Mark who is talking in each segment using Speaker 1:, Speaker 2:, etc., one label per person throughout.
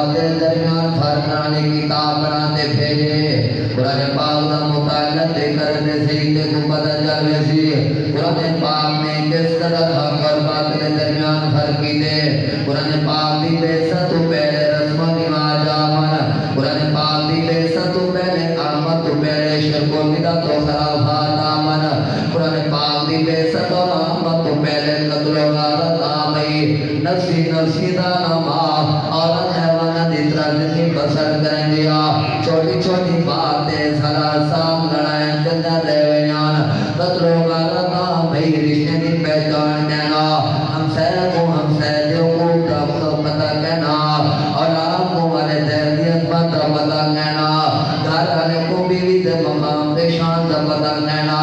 Speaker 1: دے درمیان فرق کرنے کتاب بناتے بھیجے قرآن پاک دا مطالعہ کرنے سے کو پتہ چلے سی قرآن پاک نے کس قدر حق اور باطل کے درمیان فرق کی دے قرآن پاک دی بے ست تو پہلے رسم و رواج آمن قرآن پاک دی بے ست تو پہلے آمد تو پہلے شرک و بدعت و خرافات آمن قرآن پاک دی بے ست اور آمد تو پہلے قتل و غارت آمئی نفسی نفسی دانما عورت حیوانہ دی طرح زندگی بسر کریں دیا چھوٹی چھوٹی باتیں سرا سام لڑائیں جنہ دے ویان قتل و غارت آمئی رشتے دی پہچان کہنا ہم سیدیوں کو تب پتہ کہنا اور آپ کو والے دہلیت پتہ پتہ کہنا گھر والے کو بیوی دے مقام دے شان دا پتہ کہنا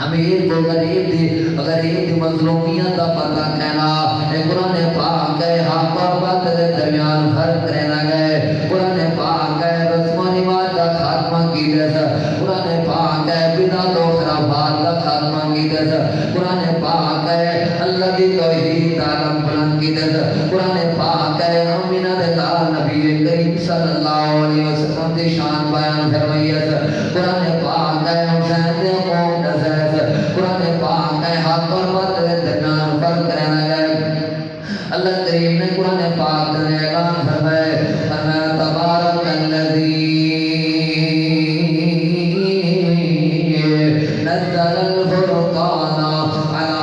Speaker 1: امیر کو غریب دی مظلومیت دا پتہ کہنا اے قرآن پاک ہے حق اور باطل کے درمیان فرق کرنا گئے قرآن پاک ہے رسم و رواج کا خاتمہ کی جیسا قرآن پاک ہے بدعت و خرافات کا خاتمہ کی جیسا قرآن پاک ہے اللہ کی توحید عالم بلند کی جیسا قرآن پاک ہے امینہ دے لال نبی کریم صلی اللہ علیہ وسلم دی شان بیان فرمائی ہے قرآن پاک ہے حسین دے قوم نظر قرآن پاک ہے حق اور باطل کے درمیان فرق کرنا ہے اللہ کریم نے قرآن پاک نے اعلان فرمایا تبارک الذی نزل الفرقان علی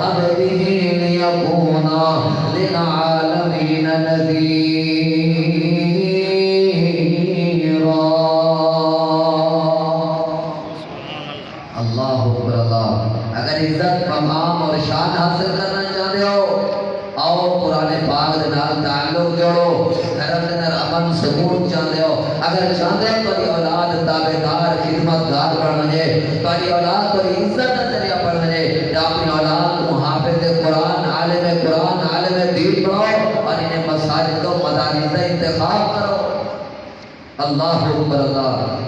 Speaker 1: عبده لیکون للعالمین نذیرا اللہ اکبر اللہ اگر عزت مقام اور شان حاصل کرنا چاہتے ہو آؤ قرآن پاک دے نال تعلق جوڑو خیرت دے نال امن سکون چاہتے ہو اگر چاہتے ہو تو اولاد تابعدار خدمتگار بننے تاری اولاد کو عزت کا ذریعہ بننے یا اپنی اولاد کو حافظ قرآن عالم دین بناؤ اور انہیں مساجد و مدارس کا انتخاب کرو اللہ اکبر اللہ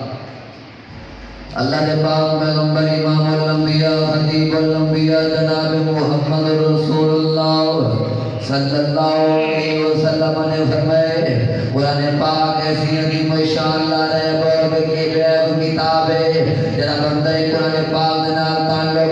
Speaker 1: اللہ کے پاک پیغمبر امام الانبیاء خطیب الانبیاء جناب محمد رسول اللہ صلی اللہ علیہ وسلم نے فرمائے قرآن پاک ایسی عظیم شان لا ریب اور بے کتاب ہے جناب بندہ قرآن پاک نال تعلق